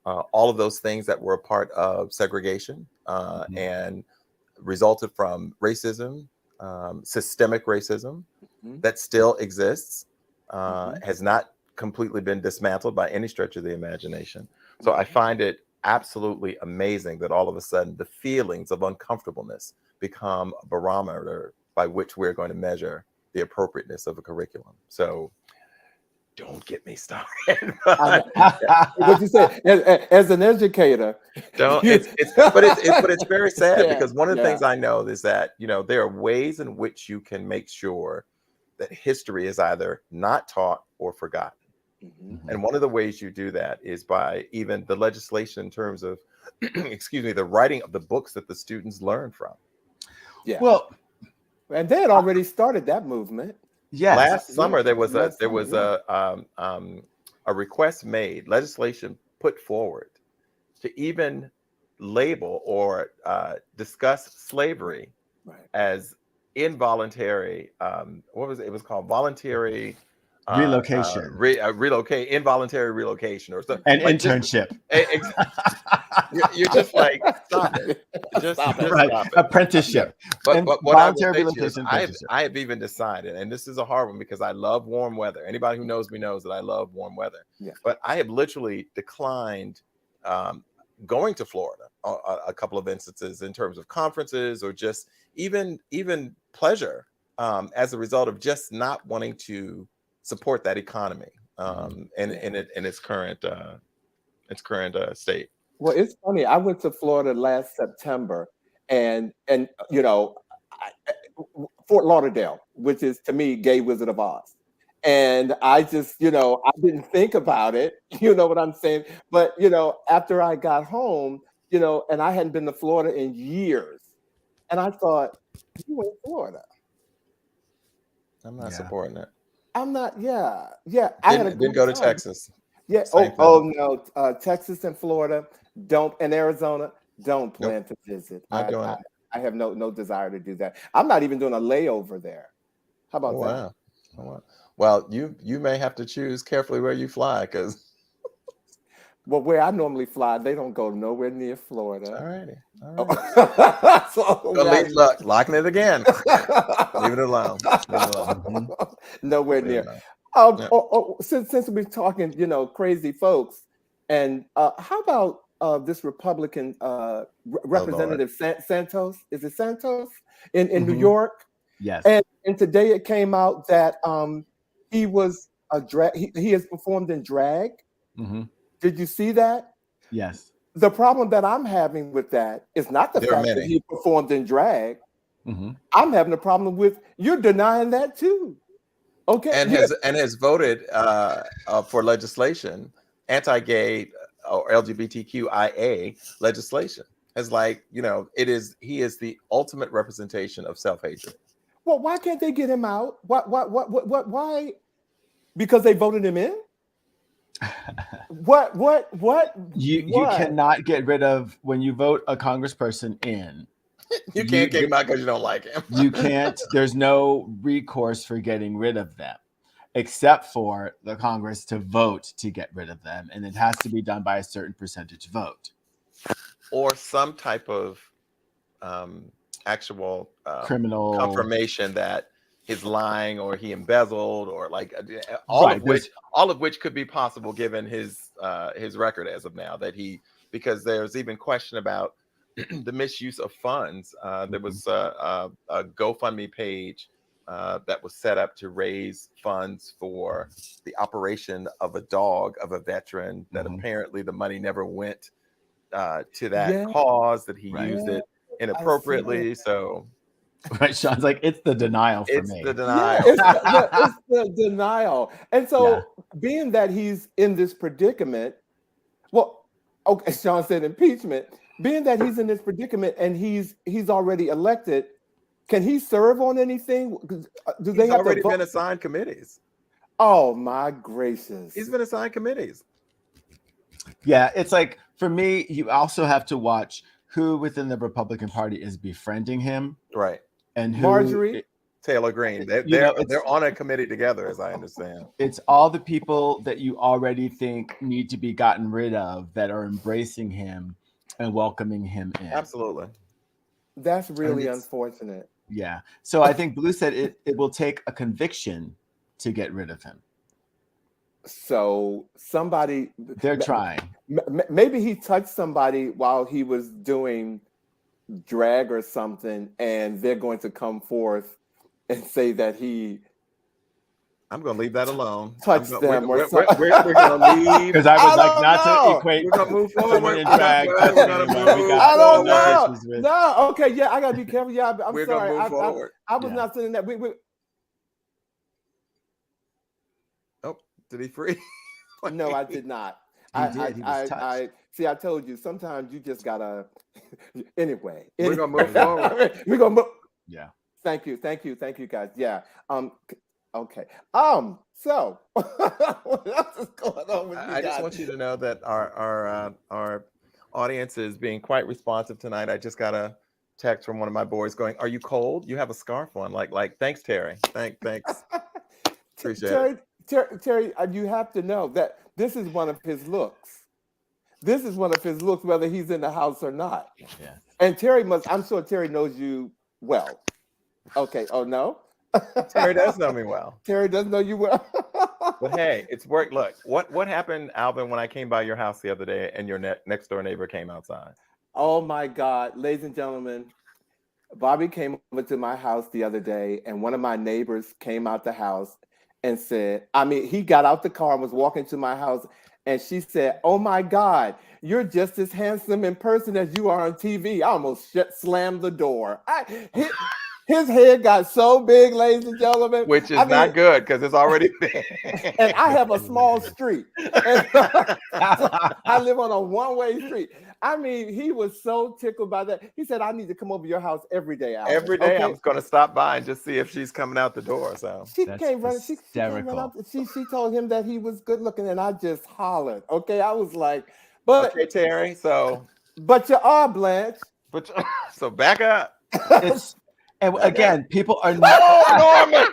all of those things that were a part of segregation and resulted from racism, systemic racism that still exists, has not completely been dismantled by any stretch of the imagination. So I find it absolutely amazing that all of a sudden the feelings of uncomfortableness become a barometer by which we're going to measure the appropriateness of a curriculum. So don't get me started. What you say, as an educator, but it's very sad because one of the things I know is that there are ways in which you can make sure that history is either not taught or forgotten. And one of the ways you do that is by even the legislation in terms of, the writing of the books that the students learn from. Yeah. Well, and they had already started that movement. Yes. Last summer there was a request made, legislation put forward to even label or discuss slavery as involuntary. It was called voluntary Relocation. Relocate, involuntary relocation, or something. An Like internship. You're just like, stop it. Just Stop it. Right. stop it. Apprenticeship. But And what I will voluntary say to you is, relocation I apprenticeship. have even decided, and this is a hard one because I love warm weather. Anybody who knows me knows that I love warm weather. Yeah. But I have literally declined going to Florida a couple of instances in terms of conferences or just even pleasure as a result of just not wanting to support that economy in its current state. Well, it's funny. I went to Florida last September, and you know, Fort Lauderdale, which is to me gay Wizard of Oz. And I just, you know, I didn't think about it, you know what I'm saying? But, you know, after I got home, you know, and I hadn't been to Florida in years, and I thought, you in Florida? I'm not supporting it. I'm not, yeah. I didn't go to Texas. Yeah. No, Texas and Florida and Arizona don't plan to visit. Not doing it. I have no desire to do that. I'm not even doing a layover there. How about that? Wow. Well, you may have to choose carefully where you fly, because well, where I normally fly, they don't go nowhere near Florida. All righty. So, locking it again. Leave it alone. Nowhere near. Since we're talking, you know, crazy folks, and how about this Republican Representative Santos? Is it Santos in New York? Yes. And today it came out that he was a drag. He has performed in drag. Did you see that? Yes. The problem that I'm having with that is not the fact that he performed in drag. I'm having a problem with you're denying that too. Okay. And has voted for legislation, anti-gay or LGBTQIA legislation. As like, you know, he is the ultimate representation of self-hatred. Well, why can't they get him out? Why? Because they voted him in? What? You cannot get rid of, when you vote a congressperson in. You can't get him out because you don't like him. You can't. There's no recourse for getting rid of them, except for the Congress to vote to get rid of them, and it has to be done by a certain percentage vote, or some type of actual criminal confirmation that he's lying or he embezzled, or like all of which could be possible given his record as of now, because there's even question about the misuse of funds. There was a GoFundMe page that was set up to raise funds for the operation of a dog of a veteran that apparently the money never went to that cause, that he used it inappropriately. So right, Sean's like, it's the denial for me. It's the denial. It's the denial. And so being that he's in this predicament, well, okay, Sean said impeachment. Being that he's in this predicament and he's already elected, can he serve on anything? He's already been assigned committees. Oh my gracious! He's been assigned committees. Yeah, it's like, for me, you also have to watch who within the Republican Party is befriending him, right? And who, Marjorie Taylor Greene. They're on a committee together, as I understand. It's all the people that you already think need to be gotten rid of that are embracing him and welcoming him in. Absolutely. That's really unfortunate. Yeah. So I think Blue said it will take a conviction to get rid of him. So they're trying. Maybe he touched somebody while he was doing drag or something, and they're going to come forth and say that he. I'm going to leave that alone. Touch them. We're going to leave. Because I would like not to equate. We're going to move forward. I don't know. No, okay, yeah, I got to be careful. Yeah, I'm we're sorry. Gonna move forward. I was not saying that. Oh, did he free? No, I did not. I see. I told you. Sometimes you just gotta. Anyway, we're gonna move forward. We're gonna move. Yeah. Thank you, guys. Yeah. Okay. So what else is going on with you guys? I just want you to know that our audience is being quite responsive tonight. I just got a text from one of my boys going, "Are you cold? You have a scarf on." Like thanks, Terry. Thanks. Appreciate it. Terry, you have to know that this is one of his looks. This is one of his looks, whether he's in the house or not. Yeah. And Terry I'm sure Terry knows you well. Okay. Oh, no? Terry does know me well. Terry does know you well. But hey, it's work. Look, what happened, Alvin, when I came by your house the other day and your next door neighbor came outside? Oh, my God. Ladies and gentlemen, Bobby came over to my house the other day, and one of my neighbors came out the house and said, he got out the car and was walking to my house, and she said, "Oh my God, you're just as handsome in person as you are on TV." I almost slammed the door. His head got so big, ladies and gentlemen. Which is not good because it's already big. And I have a small street. And so I live on a one-way street. He was so tickled by that. He said, "I need to come over to your house every day, Alvin." Every day I was going to stop by and just see if she's coming out the door. So she came running. She came right out. She told him that he was good looking, and I just hollered. Okay, I was like, "But okay, Terry. But you are, Blanche." So back up. And again, people are not. Oh, Norman!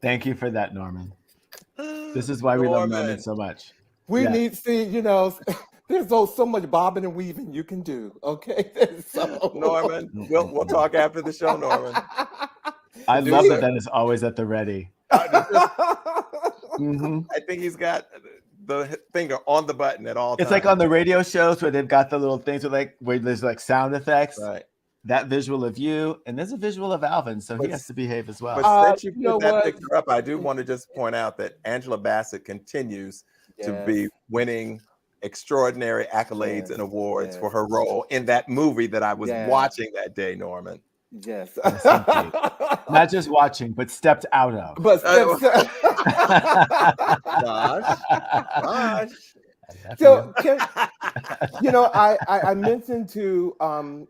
Thank you for that, Norman. This is why we love Norman so much. We need there's so much bobbing and weaving you can do. Okay, Norman, we'll talk after the show, Norman. I love that is always at the ready. Mm-hmm. I think he's got the finger on the button at all times. It's like on the radio shows where they've got the little things where there's like sound effects. Right. That visual of you, and there's a visual of Alvin, so he has to behave as well. But since you put that picture up, I do want to just point out that Angela Bassett continues to be winning extraordinary accolades and awards for her role in that movie that I was watching that day, Norman. Yes. Not just watching, but stepped out of. But Gosh. So, I mentioned to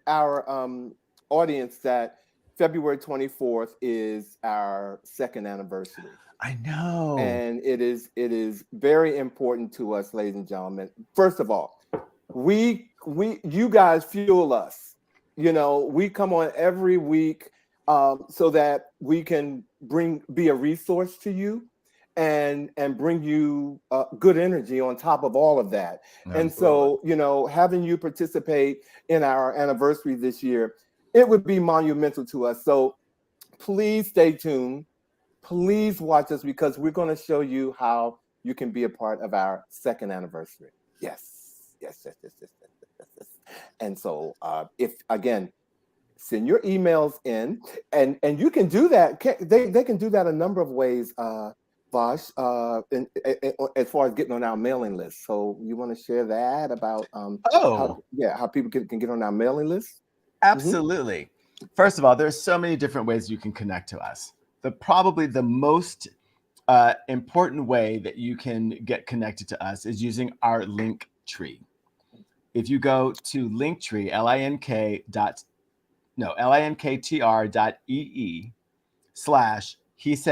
our audience that February 24th is our second anniversary. I know. And it is very important to us, ladies and gentlemen. First of all, you guys fuel us. We come on every week so that we can be a resource to you. And bring you good energy on top of all of that. Absolutely. And so, having you participate in our anniversary this year, it would be monumental to us. So please stay tuned. Please watch us because we're going to show you how you can be a part of our second anniversary. Yes. And so send your emails in and you can do that. They can do that a number of ways, Vash, as far as getting on our mailing list. So you want to share that about how people can get on our mailing list? Absolutely. Mm-hmm. First of all, there's so many different ways you can connect to us. Probably the most important way that you can get connected to us is using our link tree. If you go to Linktree,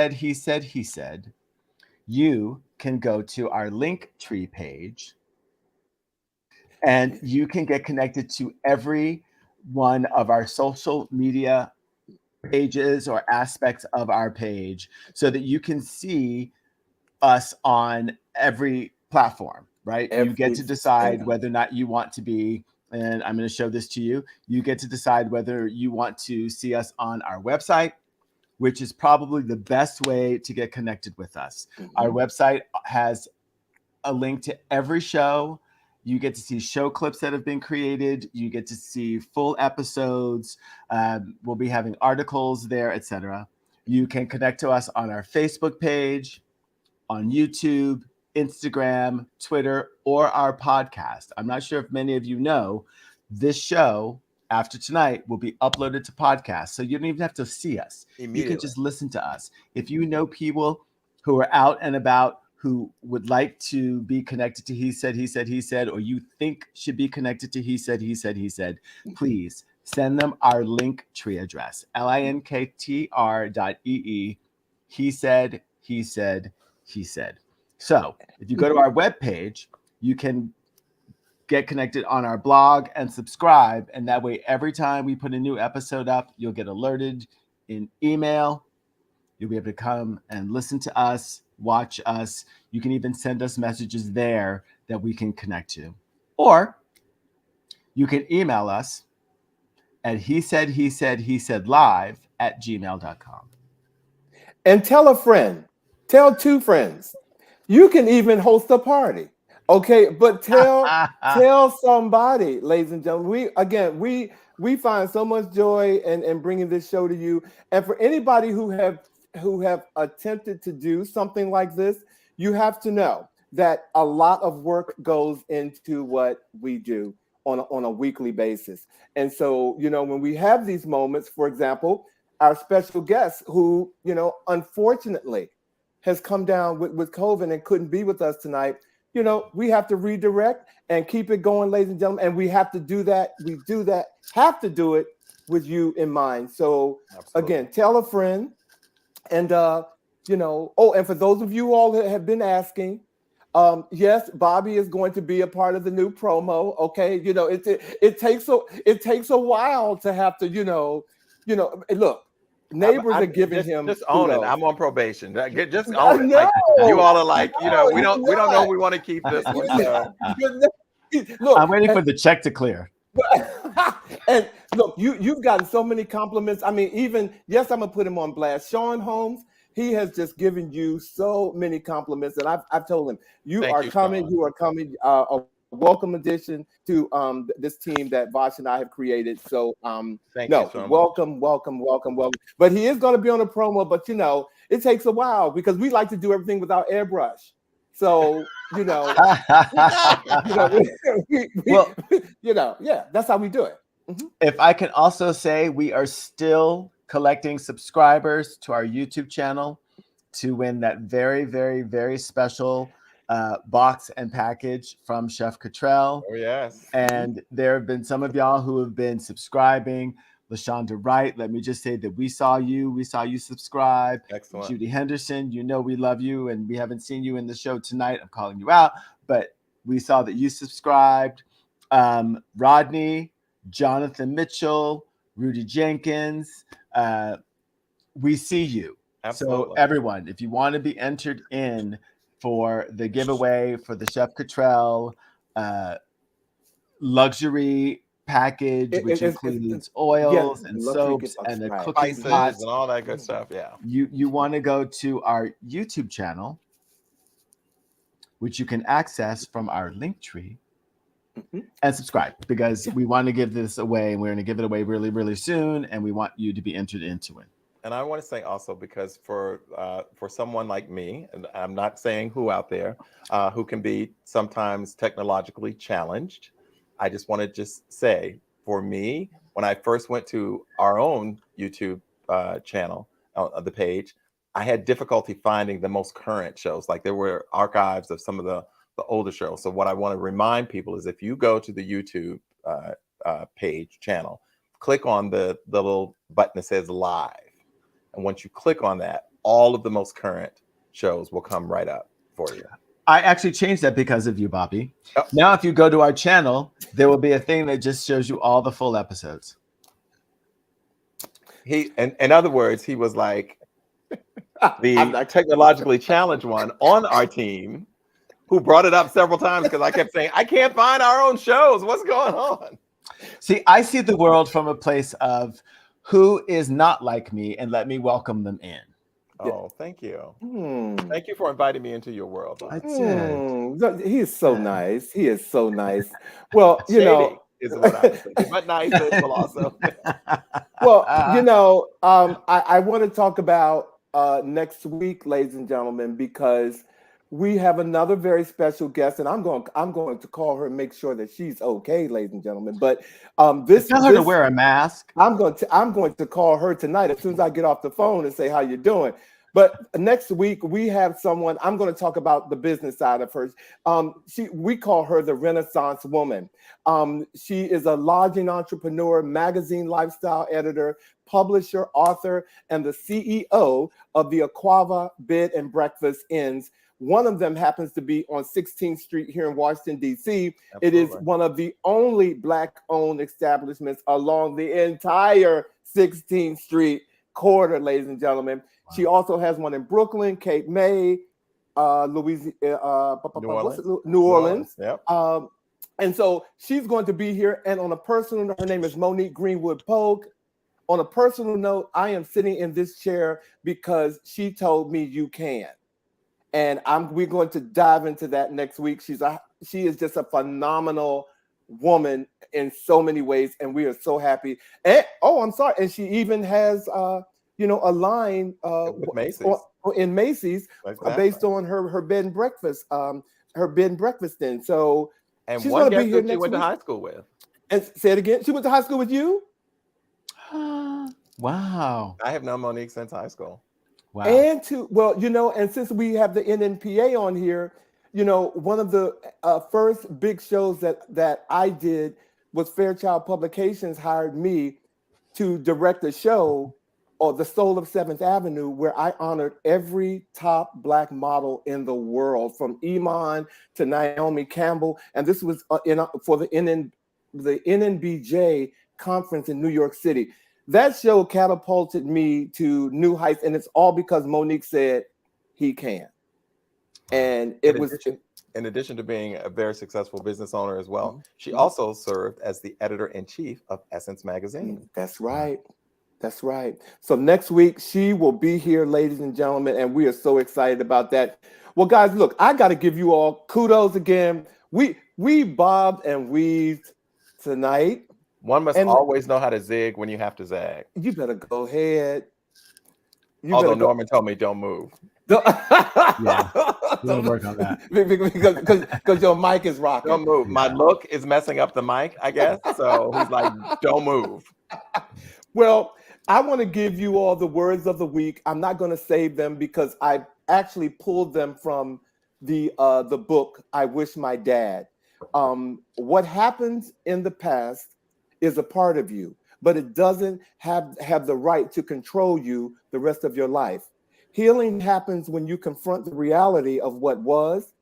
linktr.ee/he said, you can go to our Linktree page and you can get connected to every one of our social media pages or aspects of our page so that you can see us on every platform, right? You get to decide whether or not you want to be, and I'm going to show this to you. You get to decide whether you want to see us on our website, which is probably the best way to get connected with us. Mm-hmm. Our website has a link to every show. You get to see show clips that have been created. You get to see full episodes. We'll be having articles there, etc. You can connect to us on our Facebook page, on YouTube, Instagram, Twitter, or our podcast. I'm not sure if many of you know, this show after tonight will be uploaded to podcast. So you don't even have to see us. You can just listen to us. If you know people who are out and about who would like to be connected to He Said, or you think should be connected to He Said, please send them our Linktree address, linktr.ee. He said. So if you go to our webpage, you can get connected on our blog and subscribe. And that way, every time we put a new episode up, you'll get alerted in email. You'll be able to come and listen to us, watch us. You can even send us messages there that we can connect to. Or you can email us at he said live@gmail.com. And tell a friend, tell two friends. You can even host a party. Okay, but tell somebody, ladies and gentlemen. We find so much joy in bringing this show to you. And for anybody who have attempted to do something like this, you have to know that a lot of work goes into what we do on a weekly basis. And so, when we have these moments, for example, our special guest who, unfortunately has come down with COVID and couldn't be with us tonight, we have to redirect and keep it going, ladies and gentlemen. And we have to do that. Have to do it with you in mind. So Absolutely. again, tell a friend. And, and for those of you all that have been asking, yes, Bobby is going to be a part of the new promo. Okay. It takes a while to have to, look, neighbors are giving him just own it. kudos. I'm on probation. Just own it. No, Like, you all are like, we don't know if we want to keep this one. So. Look, I'm waiting for the check to clear. And look, you've gotten so many compliments. I mean, yes, I'm gonna put him on blast. Sean Holmes, he has just given you so many compliments, and I've told him you Thank are you, coming. Sean. You are coming. A welcome addition to this team that Vash and I have created. So Thank you so much. welcome. But he is going to be on a promo. But it takes a while because we like to do everything without airbrush. So that's how we do it. Mm-hmm. If I can also say, we are still collecting subscribers to our YouTube channel to win that very, very, very special box and package from Chef Cottrell. Oh, yes. And there have been some of y'all who have been subscribing. LaShonda Wright, let me just say that we saw you subscribe. Excellent. Judy Henderson, we love you, and we haven't seen you in the show tonight. I'm calling you out, but we saw that you subscribed. Rodney, Jonathan Mitchell, Rudy Jenkins, we see you. Absolutely. So everyone, if you want to be entered in for the giveaway for the Chef Cottrell luxury package, which includes oils and soaps and the cooking pots and all that good stuff. Yeah. You want to go to our YouTube channel, which you can access from our link tree, and subscribe, because we want to give this away, and we're going to give it away really, really soon, and we want you to be entered into it. And I want to say also, because for someone like me, and I'm not saying who out there, who can be sometimes technologically challenged, I just want to say, for me, when I first went to our own YouTube channel, the page, I had difficulty finding the most current shows. Like, there were archives of some of the older shows. So what I want to remind people is, if you go to the YouTube page channel, click on the little button that says live. And once you click on that, all of the most current shows will come right up for you. I actually changed that because of you, Bobby. Oh. Now, if you go to our channel, there will be a thing that just shows you all the full episodes. In other words, he was like the technologically challenged one on our team, who brought it up several times, because I kept saying, I can't find our own shows. What's going on? See, I see the world from a place of who is not like me, and let me welcome them in. Oh, thank you. Thank you for inviting me into your world. I did. He is so nice. He is so nice. Well, Shady is what I was thinking, but nice will also. Well, I want to talk about next week, ladies and gentlemen, because we have another very special guest, and I'm going to call her and make sure that she's okay, ladies and gentlemen. But tell her to wear a mask. I'm going to call her tonight as soon as I get off the phone and say, how you doing? But next week we have someone. I'm going to talk about the business side of her. We call her the Renaissance woman. She is a lodging entrepreneur, magazine lifestyle editor, publisher, author, and the CEO of the Aquava Bed and Breakfast Inns. One of them happens to be on 16th Street here in Washington, D.C. It is one of the only Black-owned establishments along the entire 16th Street quarter, ladies and gentlemen. Wow. She also has one in Brooklyn, Cape May, Louisiana, New Orleans. Yep. And so she's going to be here. And on a personal note, her name is Monique Greenwood Polk. On a personal note, I am sitting in this chair because she told me you can. And we're going to dive into that next week. She is just a phenomenal woman in so many ways, and we are so happy. And I'm sorry, and she even has a line in Macy's based on her bed and breakfast, then. So and she's one going to be here she next went week. To high school with. And say it again. She went to high school with you? Wow. I have known Monique since high school. Wow. And and since we have the NNPA on here, one of the first big shows that I did was Fairchild Publications hired me to direct a show, or The Soul of 7th Avenue, where I honored every top Black model in the world, from Iman to Naomi Campbell. And this was for the NNBJ conference in New York City. That show catapulted me to new heights, and it's all because Monique said he can. And in addition to being a very successful business owner as well, she also served as the editor-in-chief of Essence magazine. That's right. That's right. So next week she will be here, ladies and gentlemen, and we are so excited about that. Well, guys, look, I got to give you all kudos again. We bobbed and weaved tonight. One must always know how to zig when you have to zag. You better go ahead. Although Norman told me don't move. Yeah, we'll work on that. because your mic is rocking. Don't move. My look is messing up the mic, I guess. So he's like, don't move. Well, I want to give you all the words of the week. I'm not going to save them because I actually pulled them from the book, I Wish My Dad. What happens in the past is a part of you, but it doesn't have the right to control you the rest of your life. Healing happens when you confront the reality of what was,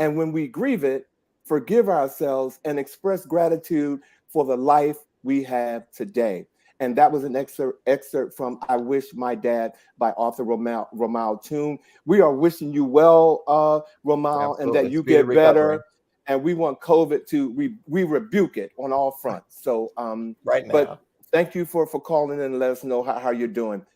and when we grieve it, forgive ourselves, and express gratitude for the life we have today. And that was an excerpt from I Wish My Dad by author Romal Tune. We are wishing you well, Romal, and that you get better. And we want COVID to, we rebuke it on all fronts. So, right now. But thank you for calling in and let us know how you're doing.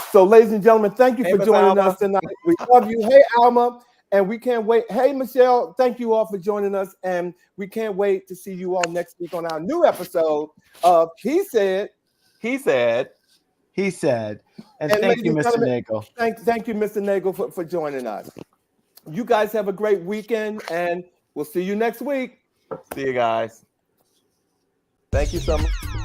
So, ladies and gentlemen, thank you for joining us tonight. We love you. Hey, Alma, and we can't wait. Hey, Michelle, thank you all for joining us. And we can't wait to see you all next week on our new episode of He Said. He said. And thank you, Mr. Nagel. Thank you, Mr. Nagel, for joining us. You guys have a great weekend, and we'll see you next week. See you guys. Thank you so much.